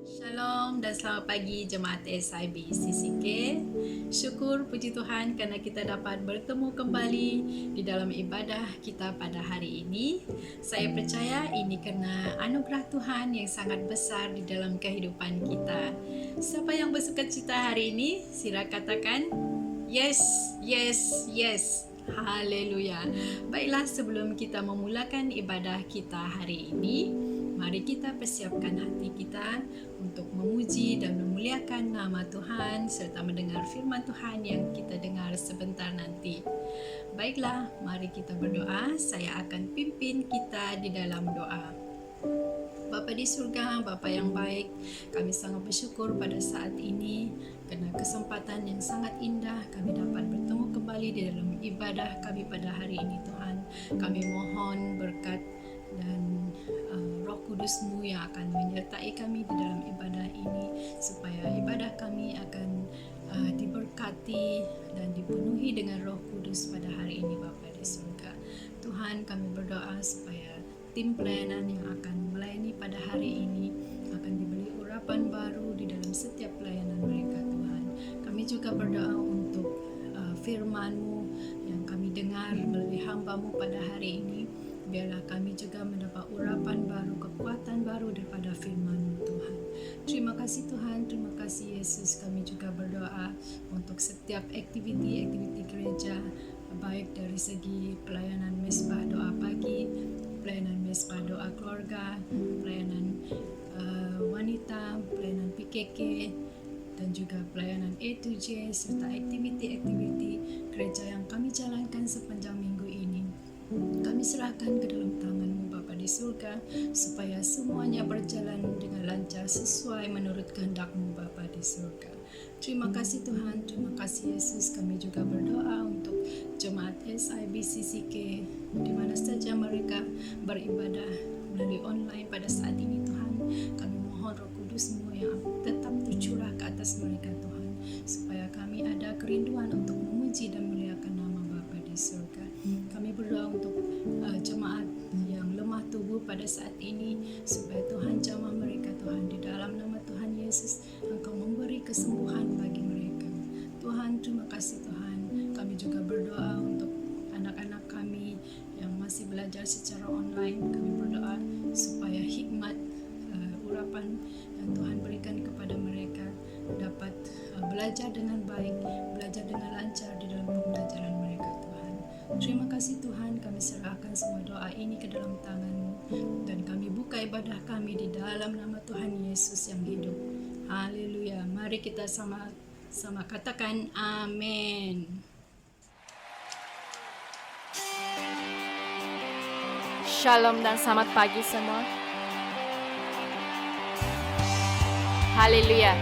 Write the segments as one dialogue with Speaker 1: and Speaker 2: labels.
Speaker 1: Shalom dan selamat pagi jemaat SIB CCK. Syukur puji Tuhan karena kita dapat bertemu kembali di dalam ibadah kita pada hari ini. Saya percaya ini karena anugerah Tuhan yang sangat besar di dalam kehidupan kita. Siapa yang bersukacita hari ini? Sila katakan yes, yes, yes. Haleluya. Baiklah, sebelum kita memulakan ibadah kita hari ini, mari kita persiapkan hati kita untuk memuji dan memuliakan nama Tuhan serta mendengar firman Tuhan yang kita dengar sebentar nanti. Baiklah, mari kita berdoa. Saya akan pimpin kita di dalam doa. Bapa di surga, Bapa yang baik, kami sangat bersyukur pada saat ini karena kesempatan yang sangat indah kami dapat bertemu kembali di dalam ibadah kami pada hari ini Tuhan. Kami mohon berkat dan Roh Kudus-Mu yang akan menyertai kami di dalam ibadah ini supaya ibadah kami akan diberkati dan dipenuhi dengan Roh Kudus pada hari ini Bapa di surga. Tuhan, kami berdoa supaya tim pelayanan yang akan melayani pada hari ini akan diberi urapan baru di dalam setiap pelayanan mereka Tuhan. Kami juga berdoa untuk firman-Mu yang kami dengar melalui hamba-Mu pada hari ini. Biarlah kami juga mendapat urapan baru, kekuatan baru daripada firman-Mu Tuhan. Terima kasih Tuhan, terima kasih Yesus. Kami juga berdoa untuk setiap aktiviti gereja, baik dari segi pelayanan mesbah doa pagi, pelayanan mesbah doa keluarga, pelayanan wanita, pelayanan PKK, dan juga pelayanan A to J, serta aktiviti gereja yang kami jalankan sepanjang minggu ini. Kami serahkan ke dalam tangan-Mu Bapa di surga, supaya semuanya berjalan dengan lancar sesuai menurut kehendak-Mu Bapa di surga. Terima kasih Tuhan, terima kasih Yesus. Kami juga berdoa untuk jemaat SIB CCK di mana saja mereka beribadah melalui online pada saat ini Tuhan. Kami mohon Roh Kudus-Mu yang tetap tercurah ke atas mereka Tuhan, supaya kami ada kerinduan untuk memuji dan memuliakan nama Bapa di surga. Kami berdoa untuk jemaat yang lemah tubuh pada saat ini, supaya Tuhan jamah mereka Tuhan. Di dalam nama Tuhan Yesus, Engkau memberi kesembuhan bagi mereka. Tuhan, terima kasih Tuhan. Kami juga berdoa untuk anak-anak kami yang masih belajar secara online. Kami berdoa supaya hikmat urapan yang Tuhan berikan kepada mereka dapat belajar dengan baik, belajar dengan lancar di dalam pembelajaran mereka Tuhan. Terima kasih Tuhan, kami serahkan semua doa ini ke dalam tangan-Mu, dan kami buka ibadah kami di dalam nama Tuhan Yesus yang hidup. Haleluya. Mari kita sama-sama katakan amin.
Speaker 2: Shalom dan selamat pagi semua. Haleluya.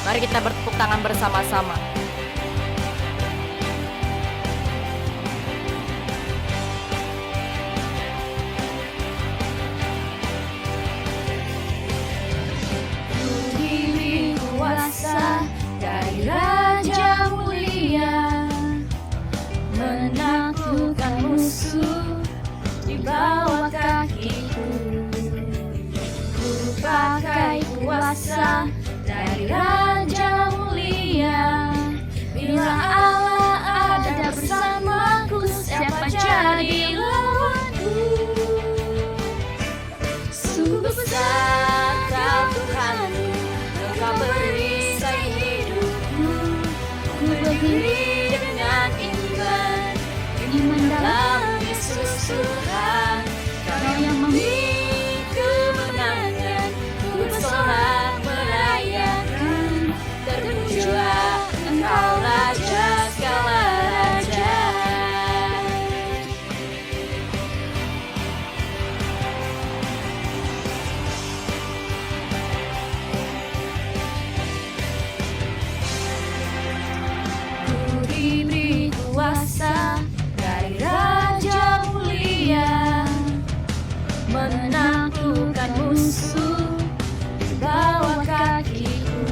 Speaker 2: Mari kita bertepuk tangan bersama-sama.
Speaker 3: Ku diberi kuasa dari Raja Mulia, menaklukkan musuh di bawah kakiku. Ku pakai kuasa dari Raja Mulia. Bila Allah ada bersamaku, siapa jadi lawanku? Sungguh besar Kau Tuhan, Engkau perisai hidupku. Ku berdiri dengan iman dalam Yesus Tuhan. Kau yang memberi kemenangan, ku bersorak merayakan. Terpujilah Engkau Raja segala raja. Ku diberi kuasa dari Raja Mulia, menaklukkan musuh di bawah kakiku.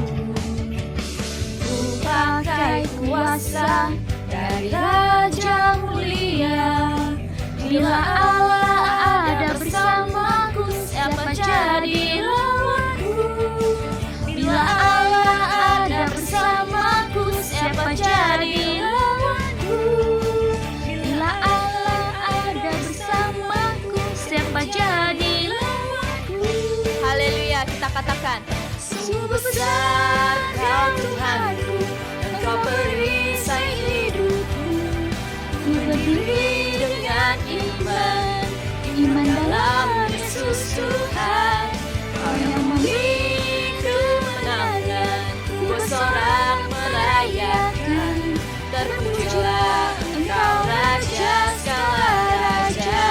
Speaker 3: Ku pakai kuasa dari Raja Mulia. Bila Allah ada Sungguh besar Kau Tuhanku, Engkau perisai hidupku. Ku berdiri dengan iman, iman dalam Yesus Tuhan. Kau yang memberi kemenangan, ku bersorak merayakan. Terpujilah Engkau Raja segala raja.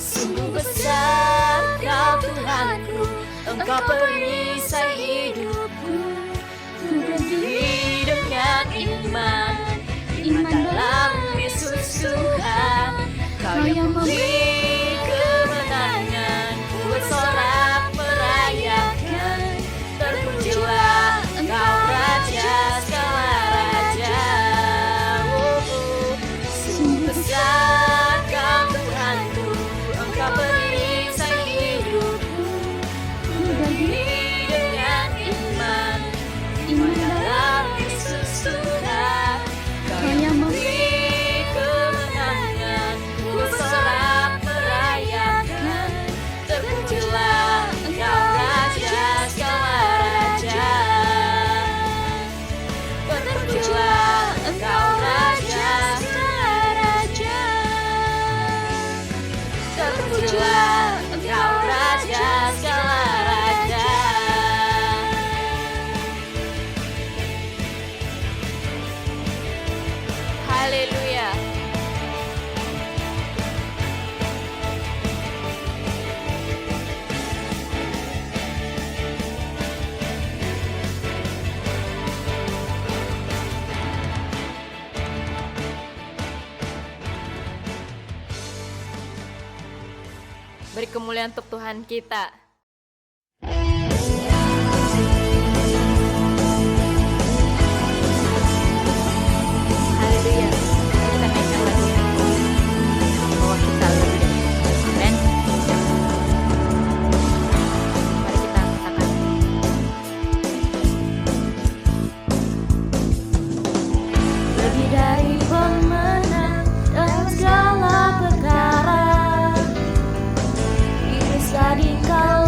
Speaker 3: Sungguh besar Kau Tuhanku, Engkau perisai hidupku. Ku berdiri dengan iman, iman dalam Yesus Tuhan. Kau yang memberi kemenangan, ku bersorak merayakan. Terpujilah Engkau Raja segala raja. Sungguh besar Kau Tuhanku, Engkau perisai hidupku. Ku berdiri dengan iman, iman dalam Yesus Tuhan. Kau yang memberi kemenangan, ku bersorak merayakan. Terpujilah Engkau Raja segala raja. Terpujilah Engkau Raja segala raja. Terpujilah Engkau Raja segala raja.
Speaker 2: Haleluya. Beri kemuliaan untuk Tuhan kita. Haleluya. Kita naikkan lagunya bahwa kita lebih dari cukup. Amen. Mari kita katakan.
Speaker 3: Lebih dari pemenang dalam segala perkara, Yesus tadi Kau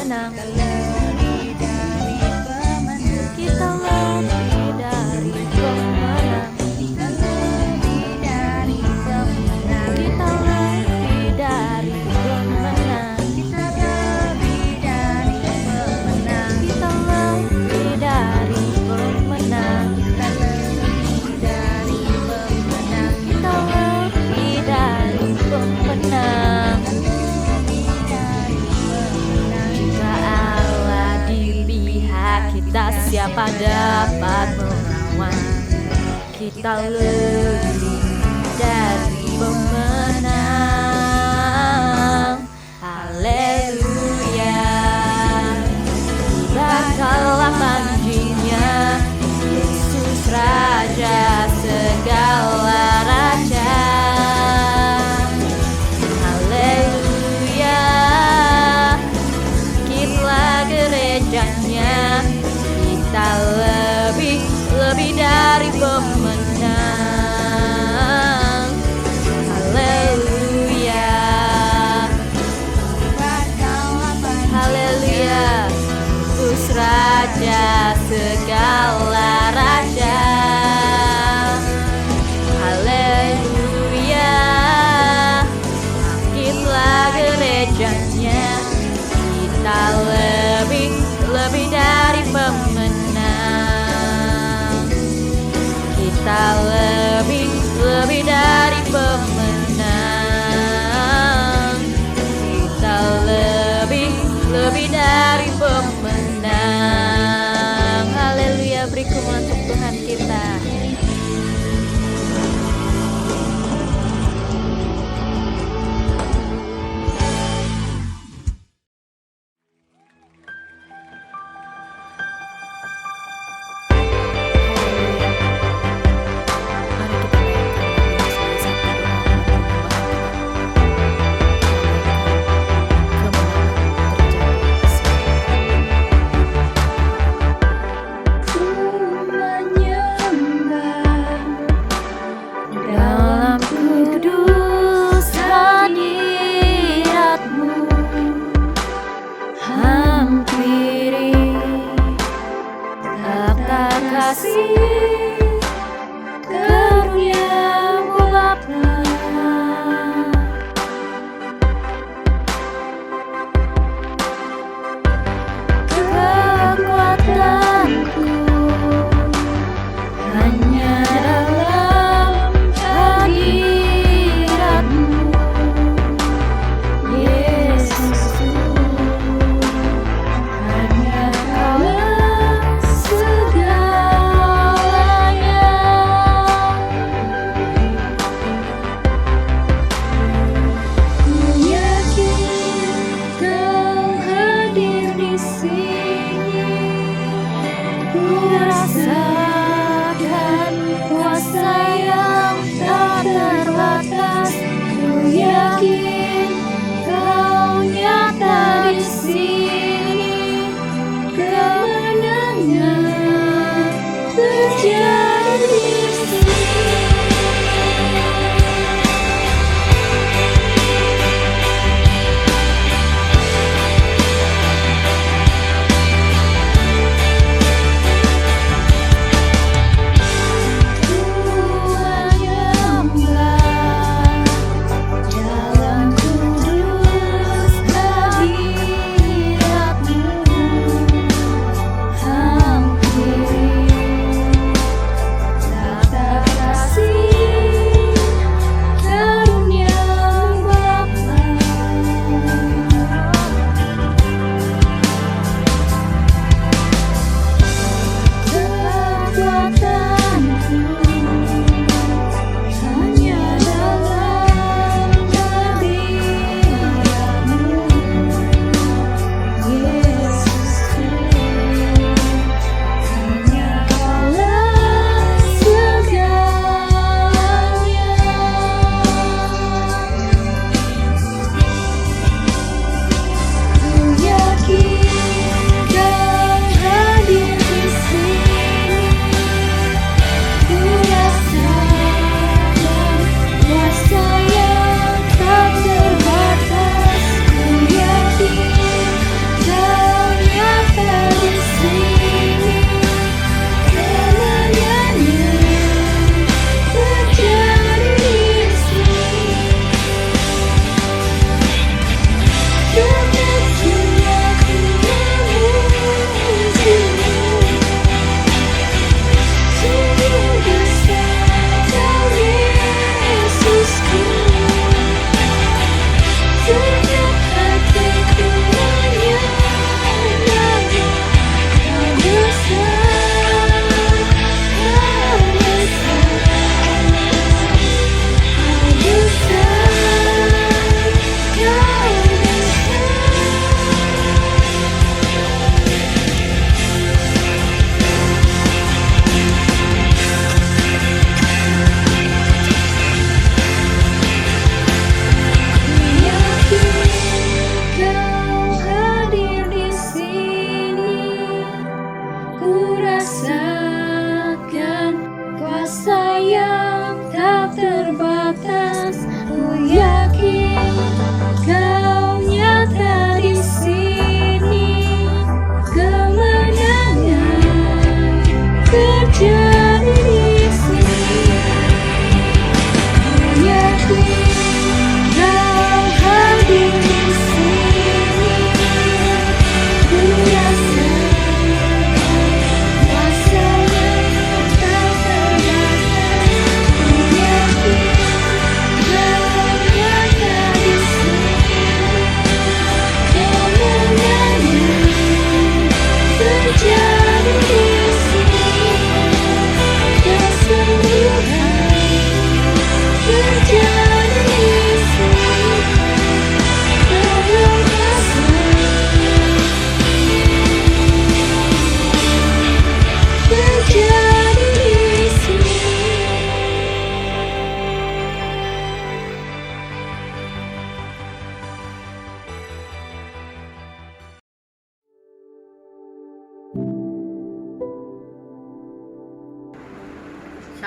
Speaker 3: pemenang. Kita lebih dari pemenang. Kita lebih dari pemenang. Kita lebih dari pemenang. Kita lebih dari pemenang. Kita lebih dari pemenang. Kita lebih dari pemenang. Kita lebih dari pemenang. Jika Allah di pihak kita, siapa dapat melawan? Kita lebih dari pemenang. Haleluya. Bakallah panjinya Yesus Raja segala raja. Haleluya. Bangkitlah gerejanya. Kita lebih dari pemenang. Haleluya. Haleluya. Yesus Raja segala raja. Haleluya. Bangkitlah gerejanya. Kita lebih dari pemenang. Kita lebih dari pemenang. Kita lebih dari pemenang. Haleluya, beri kemuliaan untuk Tuhan kita. Dalam kudus hadirat-Mu, hampiri tata kasih karunia-Mu Bapa. Kekuatanku hanya dalam hadirat-Mu, Yesusku. Hanya Kaulah segalanya.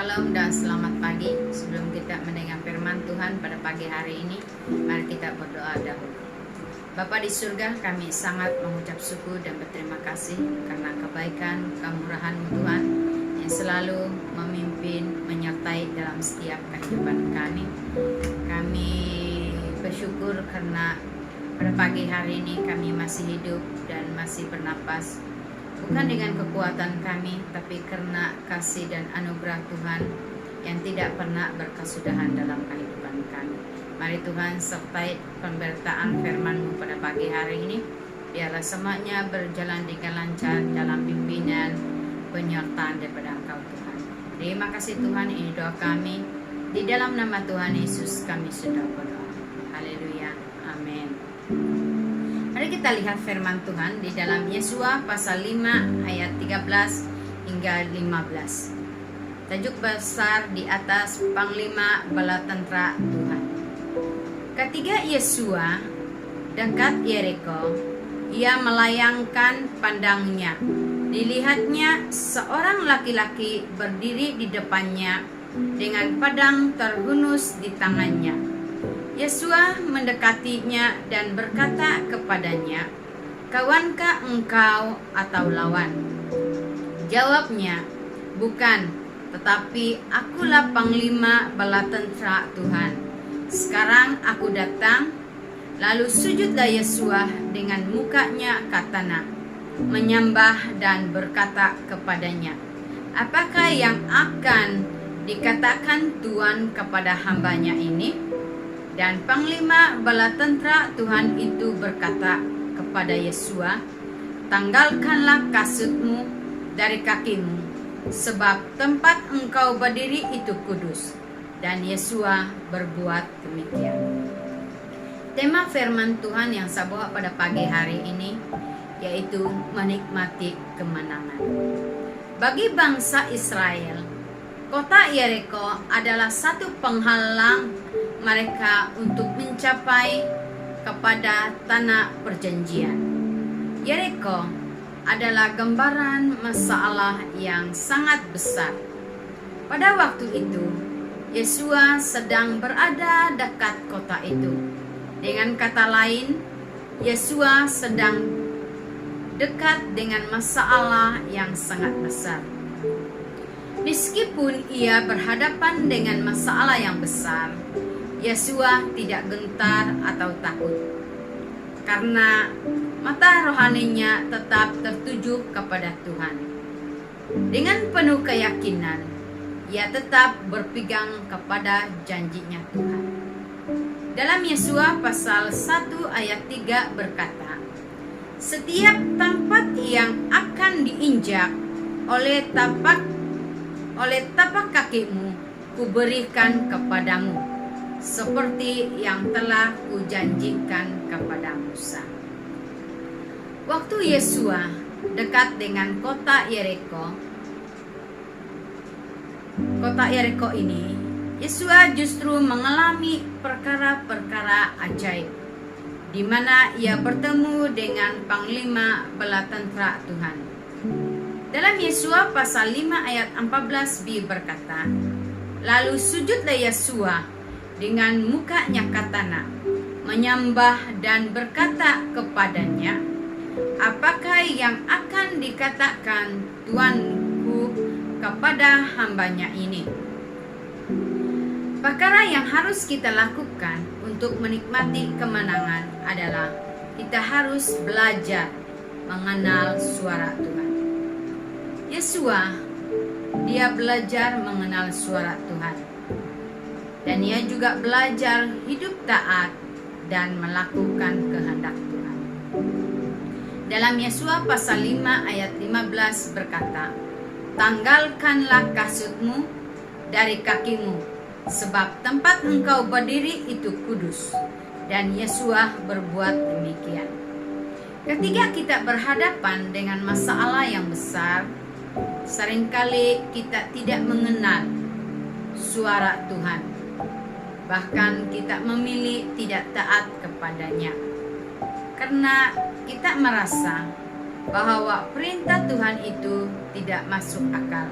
Speaker 2: Shalom dan selamat pagi. Sebelum kita mendengar firman Tuhan pada pagi hari ini, mari kita berdoa dahulu. Bapa di surga, kami sangat mengucap syukur dan berterima kasih karena kebaikan, kemurahan-Mu Tuhan yang selalu memimpin, menyertai dalam setiap kehidupan kami. Kami bersyukur karena pada pagi hari ini kami masih hidup dan masih bernapas. Bukan dengan kekuatan kami, tapi karena kasih dan anugerah Tuhan yang tidak pernah berkesudahan dalam kehidupan kami. Mari Tuhan sertai pemberitaan firman-Mu pada pagi hari ini. Biarlah semuanya berjalan dengan lancar dalam pimpinan penyertaan daripada Engkau Tuhan. Terima kasih Tuhan, ini doa kami. Di dalam nama Tuhan Yesus kami sudah berdoa. Haleluya. Amin. Mari kita lihat firman Tuhan di dalam Yesua pasal 5 ayat 13 hingga 15. Tajuk besar di atas Panglima Bala Tentera Tuhan. Ketika Yesua dekat Yeriko, ia melayangkan pandangnya. Dilihatnya seorang laki-laki berdiri di depannya dengan pedang terhunus di tangannya. Yesua mendekatinya dan berkata kepadanya, "Kawankah engkau atau lawan?" Jawabnya, "Bukan, tetapi akulah panglima bala tentera Tuhan. Sekarang aku datang." Lalu sujudlah Yesua dengan mukanya ke tanah, menyembah dan berkata kepadanya, "Apakah yang akan dikatakan Tuhan kepada hambanya ini?" Dan panglima bala tentera Tuhan itu berkata kepada Yesua, "Tanggalkanlah kasutmu dari kakimu, sebab tempat engkau berdiri itu kudus." Dan Yesua berbuat demikian. Tema firman Tuhan yang saya bawa pada pagi hari ini yaitu menikmati kemenangan. Bagi bangsa Israel, kota Yeriko adalah satu penghalang mereka untuk mencapai kepada tanah perjanjian. Yeriko adalah gambaran masalah yang sangat besar. Pada waktu itu, Yesua sedang berada dekat kota itu. Dengan kata lain, Yesua sedang dekat dengan masalah yang sangat besar. Meskipun ia berhadapan dengan masalah yang besar, Yesua tidak gentar atau takut, karena mata rohaninya tetap tertuju kepada Tuhan. Dengan penuh keyakinan, ia tetap berpegang kepada janjinya Tuhan. Dalam Yesua pasal 1 ayat 3 berkata, "Setiap tempat yang akan diinjak oleh tapak kakimu, kuberikan kepadamu, seperti yang telah kujanjikan kepada Musa." Waktu Yesua dekat dengan kota Yeriko ini, Yesua justru mengalami perkara-perkara ajaib, di mana ia bertemu dengan panglima bala tentera Tuhan. Dalam Yesua pasal 5 ayat 14b berkata, "Lalu sujudlah Yesua dengan mukanya ke tanah, menyembah dan berkata kepadanya, 'Apakah yang akan dikatakan Tuanku kepada hambanya ini?'" Perkara yang harus kita lakukan untuk menikmati kemenangan adalah kita harus belajar mengenal suara Tuhan. Yesua, dia belajar mengenal suara Tuhan. Dan ia juga belajar hidup taat dan melakukan kehendak Tuhan. Dalam Yesua pasal 5 ayat 15 berkata, "Tanggalkanlah kasutmu dari kakimu, sebab tempat engkau berdiri itu kudus." Dan Yesua berbuat demikian. Ketika kita berhadapan dengan masalah yang besar, seringkali kita tidak mengenal suara Tuhan. Bahkan kita memilih tidak taat kepadanya, karena kita merasa bahwa perintah Tuhan itu tidak masuk akal.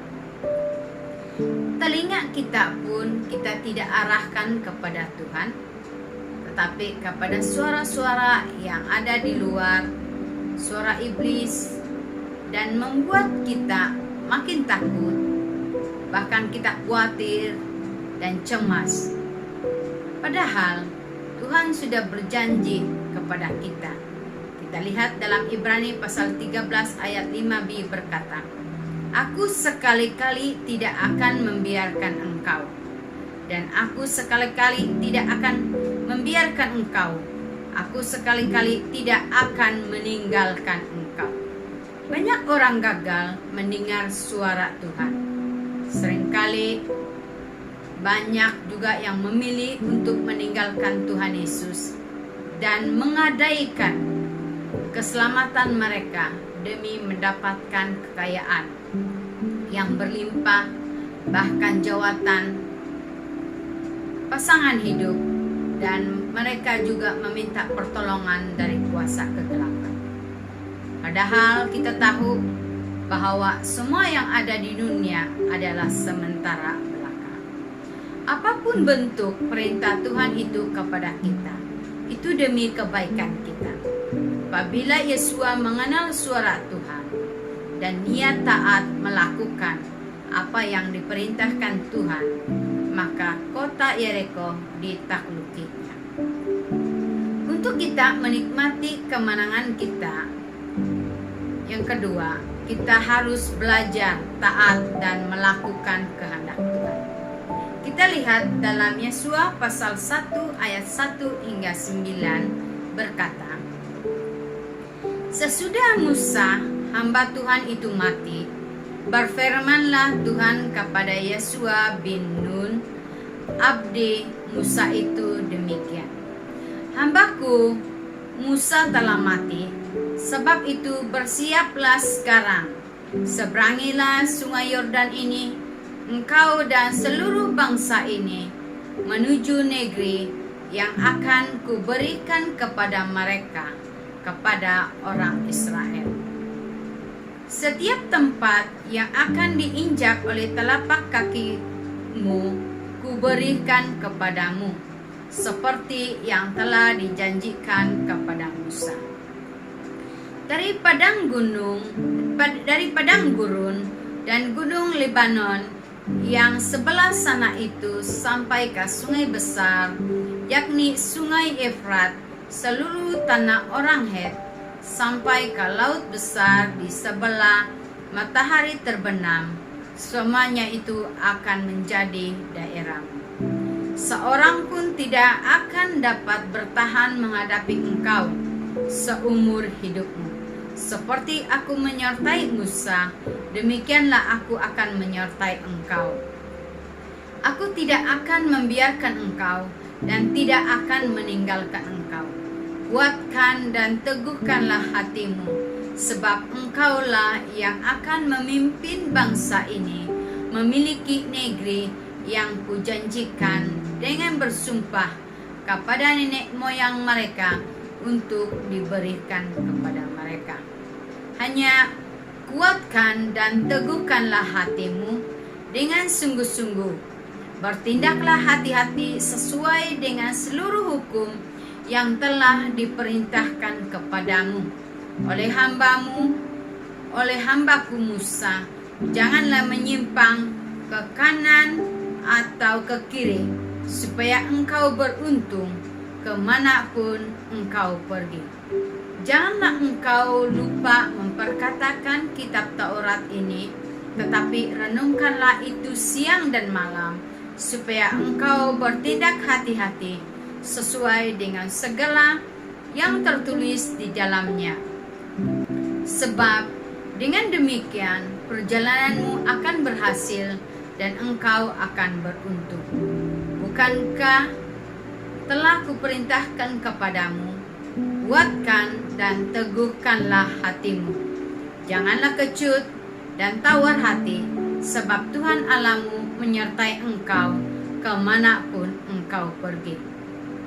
Speaker 2: Telinga kita pun kita tidak arahkan kepada Tuhan, tetapi kepada suara-suara yang ada di luar, suara iblis, dan membuat kita makin takut, bahkan kita khawatir dan cemas. Padahal Tuhan sudah berjanji kepada kita. Kita lihat dalam Ibrani pasal 13 ayat 5b berkata, "Aku sekali-kali tidak akan membiarkan engkau, dan aku sekali-kali tidak akan membiarkan engkau. Aku sekali-kali tidak akan meninggalkan engkau." Banyak orang gagal mendengar suara Tuhan. Seringkali banyak juga yang memilih untuk meninggalkan Tuhan Yesus dan menggadaikan keselamatan mereka demi mendapatkan kekayaan yang berlimpah, bahkan jawatan, pasangan hidup, dan mereka juga meminta pertolongan dari kuasa kegelapan. Padahal kita tahu bahwa semua yang ada di dunia adalah sementara belaka. Apapun bentuk perintah Tuhan itu kepada kita, itu demi kebaikan kita. Apabila Yesua mengenal suara Tuhan dan ia taat melakukan apa yang diperintahkan Tuhan, maka kota Yeriko ditaklukinya. Untuk kita menikmati kemenangan kita, yang kedua, kita harus belajar taat dan melakukan kehendak Tuhan. Kita lihat dalam Yesua pasal 1 ayat 1 hingga 9 berkata, "Sesudah Musa, hamba Tuhan itu mati, berfirmanlah Tuhan kepada Yesua bin Nun, abdi Musa itu demikian. Hambaku Musa telah mati, sebab itu bersiaplah sekarang, seberangilah sungai Yordan ini, engkau dan seluruh bangsa ini, menuju negeri yang akan kuberikan kepada mereka, kepada orang Israel. Setiap tempat yang akan diinjak oleh telapak kakimu, kuberikan kepadamu, seperti yang telah dijanjikan kepada Musa. Dari padang gurun dan gunung Lebanon yang sebelah sana itu sampai ke sungai besar, yakni sungai Efrat, seluruh tanah orang Het, sampai ke laut besar di sebelah matahari terbenam, semuanya itu akan menjadi daerahmu. Seorang pun tidak akan dapat bertahan menghadapi engkau seumur hidupmu. Seperti aku menyertai Musa, demikianlah aku akan menyertai engkau. Aku tidak akan membiarkan engkau dan tidak akan meninggalkan engkau. Kuatkan dan teguhkanlah hatimu, sebab engkaulah yang akan memimpin bangsa ini memiliki negeri yang kujanjikan dengan bersumpah kepada nenek moyang mereka untuk diberikan kepada mereka. Hanya kuatkan dan teguhkanlah hatimu dengan sungguh-sungguh. Bertindaklah hati-hati sesuai dengan seluruh hukum yang telah diperintahkan kepadamu oleh hambaku Musa. Janganlah menyimpang ke kanan atau ke kiri, supaya engkau beruntung kemanapun engkau pergi. Janganlah engkau lupa memperkatakan kitab Taurat ini, tetapi renungkanlah itu siang dan malam, supaya engkau bertindak hati-hati sesuai dengan segala yang tertulis di dalamnya. Sebab dengan demikian perjalananmu akan berhasil dan engkau akan beruntung. Bukankah telah kuperintahkan kepadamu, kuatkan dan teguhkanlah hatimu. Janganlah kecut dan tawar hati, sebab Tuhan Allahmu menyertai engkau kemanapun engkau pergi.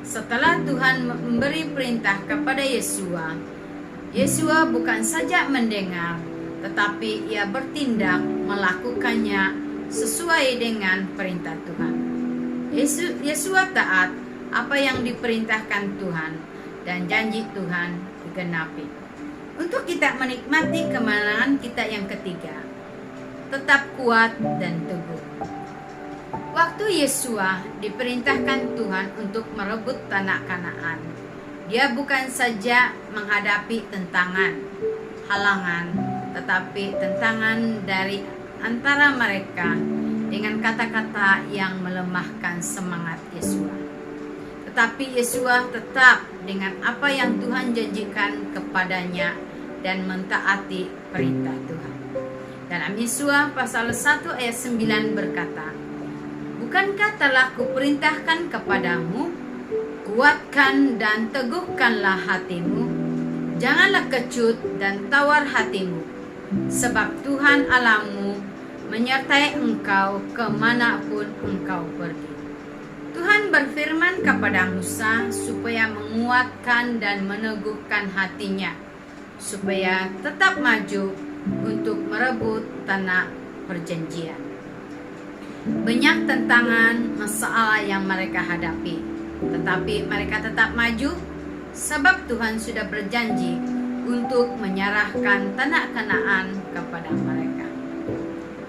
Speaker 2: Setelah Tuhan memberi perintah kepada Yesua, Yesua bukan saja mendengar, tetapi ia bertindak melakukannya sesuai dengan perintah Tuhan. Yesua taat apa yang diperintahkan Tuhan dan janji Tuhan digenapi. Untuk kita menikmati kemenangan kita yang ketiga, tetap kuat dan teguh. Waktu Yesua diperintahkan Tuhan untuk merebut tanah Kanaan, dia bukan saja menghadapi tentangan, halangan, tetapi tentangan dari antara mereka dengan kata-kata yang melemahkan semangat Yesua. Tetapi Yesua tetap dengan apa yang Tuhan janjikan kepadanya dan mentaati perintah Tuhan. Dalam Yesua pasal 1 ayat 9 berkata, "Bukankah telah kuperintahkan kepadamu, kuatkan dan teguhkanlah hatimu, janganlah kecut dan tawar hatimu, sebab Tuhan Allahmu menyertai engkau kemanapun engkau pergi." Tuhan berfirman kepada Musa supaya menguatkan dan meneguhkan hatinya, supaya tetap maju untuk merebut tanah perjanjian. Banyak tantangan, masalah yang mereka hadapi, tetapi mereka tetap maju sebab Tuhan sudah berjanji untuk menyerahkan tanah Kanaan kepada mereka.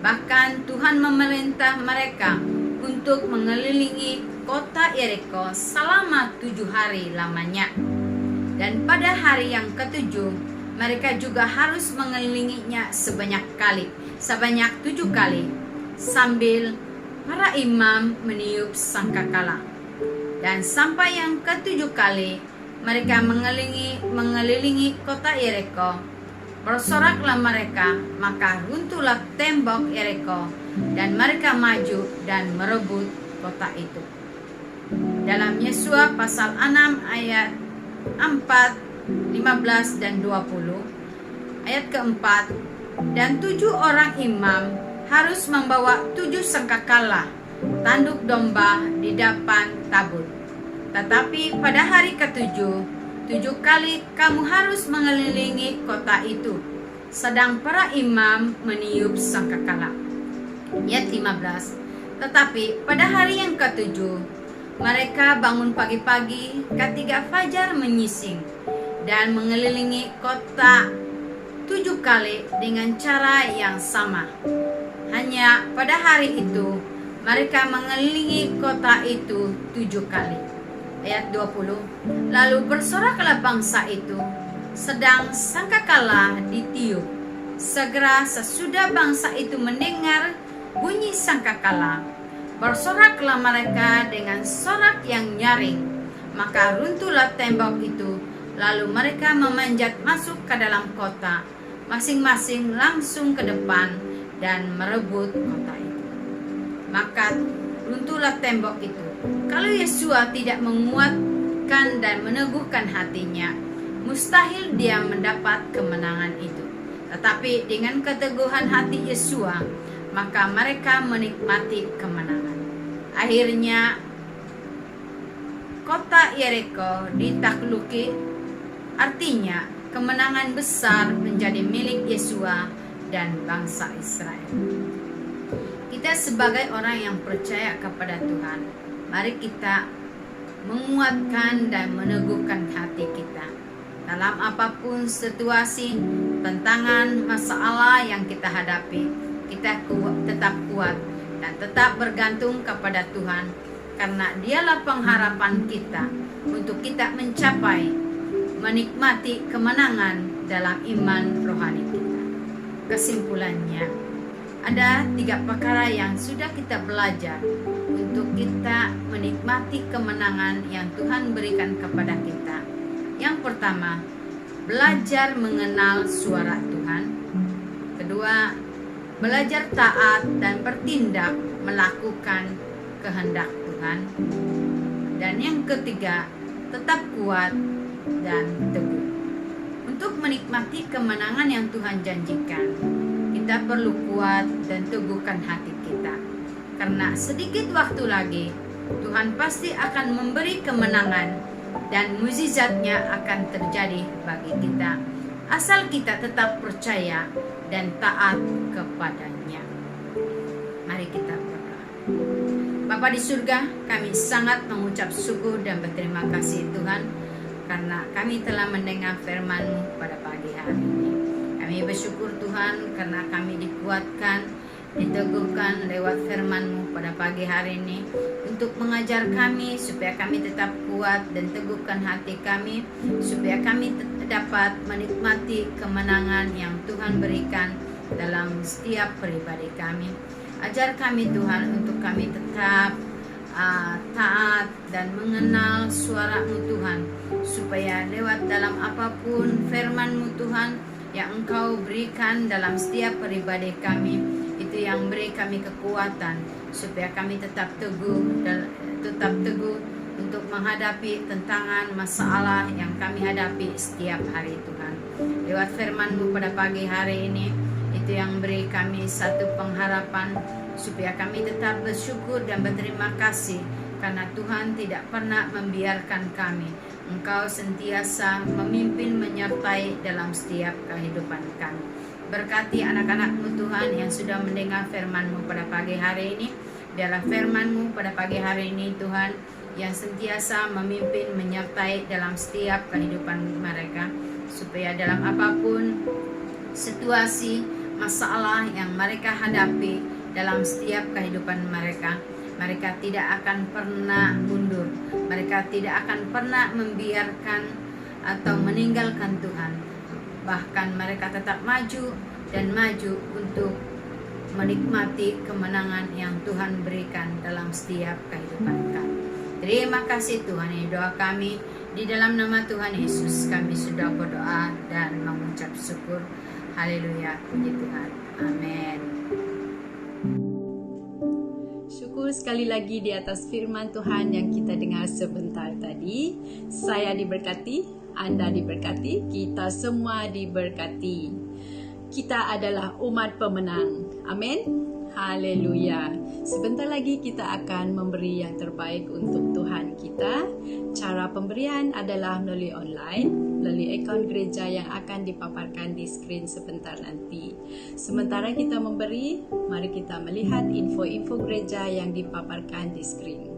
Speaker 2: Bahkan Tuhan memerintah mereka untuk mengelilingi kota Yeriko selama 7 hari lamanya. Dan pada hari yang ketujuh, mereka juga harus mengelilinginya sebanyak 7 kali, sambil para imam meniup sangkakala. Dan sampai yang ke-7 kali mereka mengelilingi kota Yeriko, bersoraklah mereka, maka runtuhlah tembok Yeriko, dan mereka maju dan merebut kota itu. Dalam Yesua pasal 6 ayat 4, 15 dan 20, ayat keempat, "Dan 7 orang imam harus membawa 7 sangkakala tanduk domba di depan tabut. Tetapi pada hari ke-7, 7 kali kamu harus mengelilingi kota itu, sedang para imam meniup sangkakala." Ayat 15, "Tetapi pada hari yang ke-7, mereka bangun pagi-pagi ketika fajar menyising dan mengelilingi kota 7 kali dengan cara yang sama. Hanya pada hari itu mereka mengelilingi kota itu 7 kali. Ayat 20, "Lalu bersoraklah bangsa itu, sedang sangkakala ditiup. Segera sesudah bangsa itu mendengar bunyi sangkakala, bersoraklah mereka dengan sorak yang nyaring. Maka runtuhlah tembok itu, lalu mereka memanjat masuk ke dalam kota, masing-masing langsung ke depan dan merebut kota itu. Maka runtuhlah tembok itu." Kalau Yesua tidak menguatkan dan meneguhkan hatinya, mustahil dia mendapat kemenangan itu. Tetapi dengan keteguhan hati Yesua, maka mereka menikmati kemenangan. Akhirnya kota Yeriko ditakluki, artinya kemenangan besar menjadi milik Yesua dan bangsa Israel. Kita sebagai orang yang percaya kepada Tuhan, mari kita menguatkan dan meneguhkan hati kita. Dalam apapun situasi, tantangan, masalah yang kita hadapi, kita tetap kuat dan tetap bergantung kepada Tuhan, karena Dialah pengharapan kita untuk kita mencapai, menikmati kemenangan dalam iman rohani kita. Kesimpulannya, ada 3 perkara yang sudah kita belajar untuk kita menikmati kemenangan yang Tuhan berikan kepada kita. Yang pertama, belajar mengenal suara Tuhan. Kedua, belajar taat dan bertindak melakukan kehendak Tuhan. Dan yang ketiga, tetap kuat dan teguh. Untuk menikmati kemenangan yang Tuhan janjikan, kita perlu kuat dan teguhkan hati kita. Karena sedikit waktu lagi, Tuhan pasti akan memberi kemenangan dan mukjizatnya akan terjadi bagi kita, asal kita tetap percaya dan taat kepadanya. Mari Mari kita berdoa. Bapa di surga, kami sangat mengucap syukur dan berterima kasih Tuhan, karena kami telah mendengar firman-Mu pada pagi hari ini. Kami bersyukur Tuhan karena kami dikuatkan, diteguhkan lewat firman-Mu pada pagi hari ini untuk mengajar kami supaya kami tetap kuat dan teguhkan hati kami, supaya kami dapat menikmati kemenangan yang Tuhan berikan dalam setiap pribadi kami. Ajar kami Tuhan untuk kami tetap taat dan mengenal suara-Mu Tuhan, supaya lewat dalam apapun firman-Mu Tuhan yang Engkau berikan dalam setiap pribadi kami, itu yang beri kami kekuatan supaya kami tetap teguh untuk menghadapi tantangan masalah yang kami hadapi setiap hari Tuhan. Lewat firman-Mu pada pagi hari ini, itu yang beri kami satu pengharapan supaya kami tetap bersyukur dan berterima kasih, karena Tuhan tidak pernah membiarkan kami. Engkau sentiasa memimpin menyertai dalam setiap kehidupan kami. Berkati anak-anak-Mu Tuhan yang sudah mendengar firman-Mu pada pagi hari ini. Biarlah firman-Mu pada pagi hari ini Tuhan yang sentiasa memimpin menyertai dalam setiap kehidupan mereka, supaya dalam apapun situasi masalah yang mereka hadapi dalam setiap kehidupan mereka, mereka tidak akan pernah mundur. Mereka tidak akan pernah membiarkan atau meninggalkan Tuhan. Bahkan mereka tetap maju dan maju untuk menikmati kemenangan yang Tuhan berikan dalam setiap kehidupan kami. Terima kasih Tuhan. Ini doa kami di dalam nama Tuhan Yesus. Kami sudah berdoa dan mengucap syukur. Haleluya, puji Tuhan. Amin.
Speaker 1: Syukur sekali lagi di atas firman Tuhan yang kita dengar sebentar tadi. Saya diberkati, Anda diberkati, kita semua diberkati. Kita adalah umat pemenang. Amin. Haleluya. Sebentar lagi kita akan memberi yang terbaik untuk Tuhan kita. Cara pemberian adalah melalui online, melalui akaun gereja yang akan dipaparkan di skrin sebentar nanti. Sementara kita memberi, mari kita melihat info-info gereja yang dipaparkan di skrin.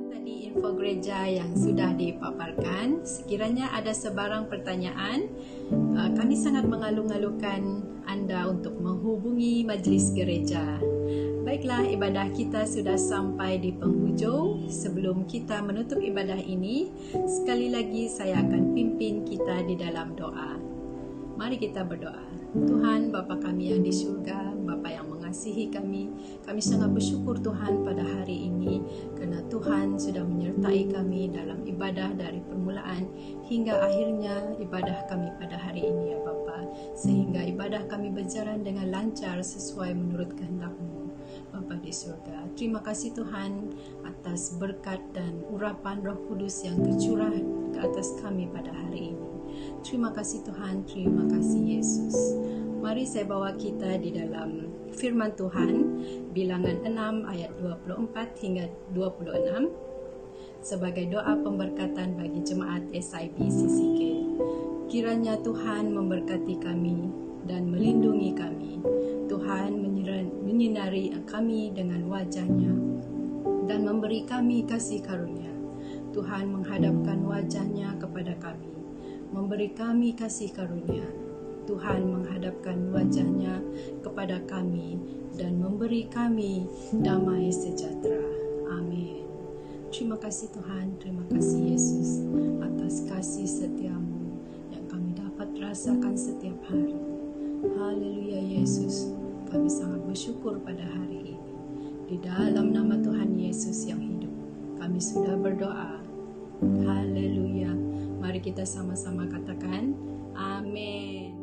Speaker 1: Tadi info gereja yang sudah dipaparkan. Sekiranya ada sebarang pertanyaan, kami sangat mengalu-alukan anda untuk menghubungi majlis gereja. Baiklah, ibadah kita sudah sampai di penghujung. Sebelum kita menutup ibadah ini, sekali lagi saya akan pimpin kita di dalam doa. Mari kita berdoa. Tuhan Bapa kami yang di surga, Bapa yang mengasihi kami sangat bersyukur Tuhan pada hari ini karena Tuhan sudah menyertai kami dalam ibadah dari permulaan hingga akhirnya ibadah kami pada hari ini ya Bapa, sehingga ibadah kami berjalan dengan lancar sesuai menurut kehendak-Mu Bapa di surga. Terima kasih Tuhan atas berkat dan urapan Roh Kudus yang tercurah ke atas kami pada hari ini. Terima kasih Tuhan, terima kasih Yesus. Mari saya bawa kita di dalam firman Tuhan, Bilangan 6 ayat 24 hingga 26 sebagai doa pemberkatan bagi jemaat SIB CCK. Kiranya Tuhan memberkati kami dan melindungi kami. Tuhan menyinari kami dengan wajah-Nya dan memberi kami kasih karunia. Tuhan menghadapkan wajah-Nya kepada kami, memberi kami kasih karunia. Tuhan menghadapkan wajah-Nya kepada kami dan memberi kami damai sejahtera. Amin. Terima kasih Tuhan, terima kasih Yesus atas kasih setia-Mu yang kami dapat rasakan setiap hari. Haleluya Yesus, kami sangat bersyukur pada hari ini. Di dalam nama Tuhan Yesus yang hidup, kami sudah berdoa. Haleluya. Mari kita sama-sama katakan amin.